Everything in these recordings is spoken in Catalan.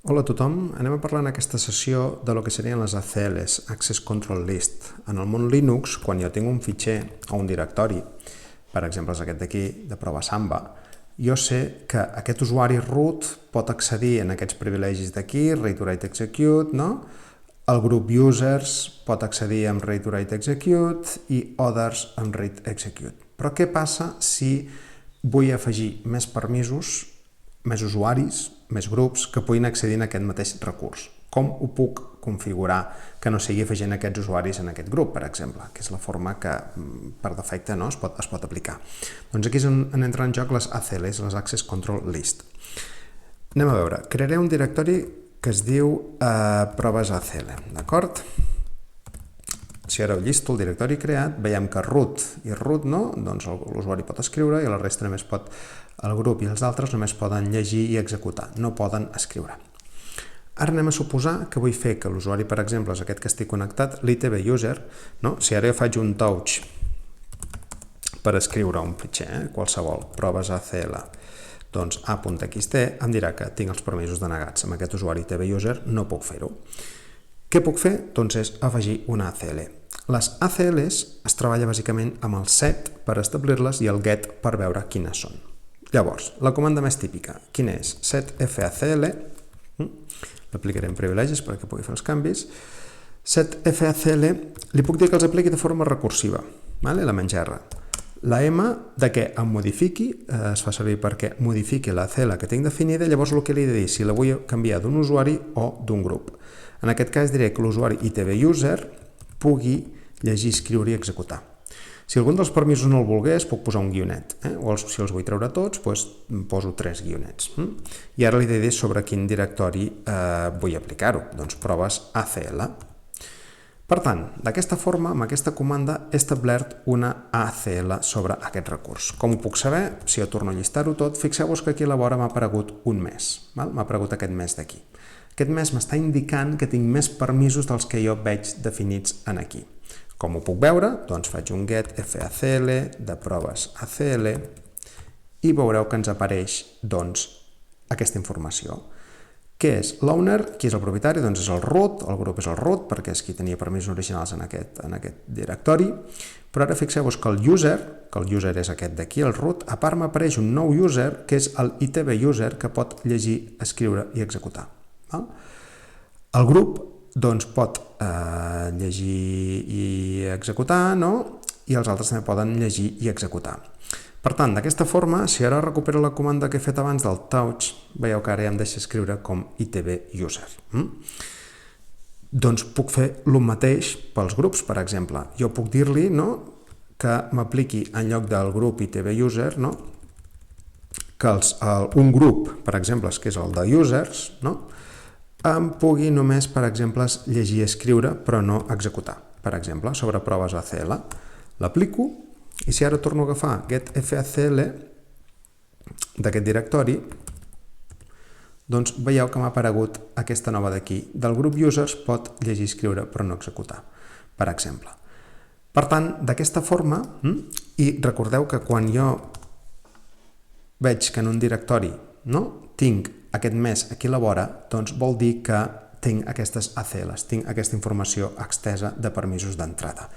Hola a tothom, anem a parlar en aquesta sessió de lo que serien les ACLs, Access Control List. En el món Linux, quan jo tinc un fitxer o un directori, per exemple és aquest d'aquí, de prova Samba, jo sé que aquest usuari root pot accedir en aquests privilegis d'aquí, read to write execute, no? El grup users pot accedir amb read to write execute i others amb read execute. Però què passa si vull afegir més permisos, més usuaris, més grups que puguin accedir en aquest mateix recurs? Com ho puc configurar que no sigui afegint aquests usuaris en aquest grup, per exemple, que és la forma que per defecte no, es pot aplicar. Doncs aquí és on entren en joc les ACLs, les Access Control List. Anem a veure, crearé un directori que es diu proves ACL, d'acord? Si ara ho llisto el directori creat, veiem que root i root no, doncs l'usuari pot escriure i la resta només pot, el grup i els altres només poden llegir i executar, no poden escriure. Ara anem a suposar que vull fer que l'usuari, per exemple, és aquest que estic connectat, l'ITB user, no? Si ara jo faig un touch per escriure un fitxer, qualsevol, proves ACL, doncs a.txt em dirà que tinc els permisos denegats. Amb aquest usuari ITB user no puc fer-ho. Què puc fer? Doncs és afegir una ACL. Les ACLs es treballa bàsicament amb el set per establir-les i el get per veure quines són. Llavors, la comanda més típica, quina és? Set facl, l'aplicaré en privilegis perquè pugui fer els canvis. Set facl, li puc dir que els apliqui de forma recursiva, la menys R. La M de què em modifiqui, es fa servir perquè modifiqui la ACL que tinc definida, llavors el que li he de dir si la vull canviar d'un usuari o d'un grup. En aquest cas diré que l'usuari ITB user pugui llegir, escriure i executar. Si algun dels permisos no el volgués, puc posar un guionet, o si els vull treure tots, poso 3 guionets. I ara li he de dir sobre quin directori vull aplicar-ho, doncs proves ACL. Per tant, d'aquesta forma, amb aquesta comanda, he establert una ACL sobre aquest recurs. Com ho puc saber? Si jo torno a llistar-ho tot, fixeu-vos que aquí a la vora m'ha aparegut un mes. M'ha aparegut aquest mes d'aquí. Aquest mes m'està indicant que tinc més permisos dels que jo veig definits aquí. Com ho puc veure? Doncs faig un get facl de proves ACL i veureu que ens apareix aquesta informació. Què és l'owner? Qui és el propietari? Doncs és el root, el grup és el root perquè és qui tenia permisos originals en aquest directori, però ara fixeu-vos que el user és aquest d'aquí, el root, a part m'apareix un nou user que és el ITB user que pot llegir, escriure i executar. El grup pot llegir i executar, i els altres també poden llegir i executar. Per tant, d'aquesta forma, si ara recupero la comanda que he fet abans del touch, veieu que ara ja em deixa escriure com ITB user. Doncs puc fer el mateix pels grups, per exemple. Jo puc dir-li que m'apliqui en lloc del grup ITB user, que un grup, per exemple, que és el de users, em pugui només, per exemple, llegir i escriure, però no executar. Per exemple, sobre proves ACL. L'aplico, i si ara torno a agafar get facl d'aquest directori, doncs veieu que m'ha aparegut aquesta nova d'aquí. Del grup users pot llegir i escriure, però no executar, per exemple. Per tant, d'aquesta forma, i recordeu que quan jo veig que en un directori tinc aquest mes aquí a la vora, doncs vol dir que tinc aquestes ACLs, tinc aquesta informació extesa de permisos d'entrada.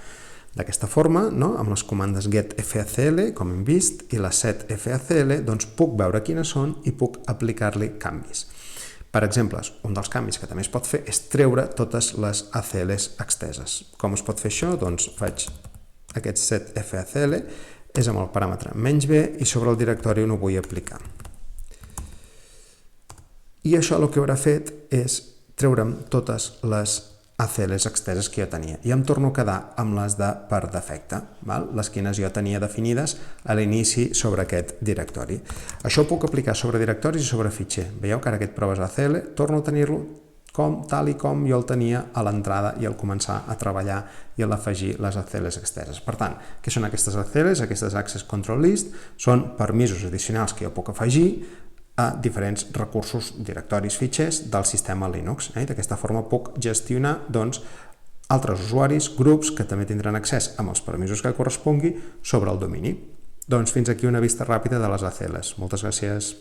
D'aquesta forma, amb les comandes get facl, com hem vist, i la set facl, doncs puc veure quines són i puc aplicar-li canvis. Per exemple, un dels canvis que també es pot fer és treure totes les ACLs exteses. Com es pot fer això? Doncs faig aquest set facl, és amb el paràmetre -b i sobre el directori on ho vull aplicar. I això el que haurà fet és treure'm totes les ACLs exteses que jo tenia. I em torno a quedar amb les de per defecte, les quines jo tenia definides a l'inici sobre aquest directori. Això ho puc aplicar sobre directoris i sobre fitxer. Veieu que ara aquest proves ACL torno a tenir-lo tal i com jo el tenia a l'entrada i al començar a treballar i a l'afegir les ACLs exteses. Per tant, què són aquestes ACLs? Aquestes Access Control List són permisos addicionals que jo puc afegir a diferents recursos, directoris, fitxers del sistema Linux. D'aquesta forma puc gestionar altres usuaris, grups que també tindran accés amb els permisos que correspongui sobre el domini. Doncs fins aquí una vista ràpida de les ACLs. Moltes gràcies.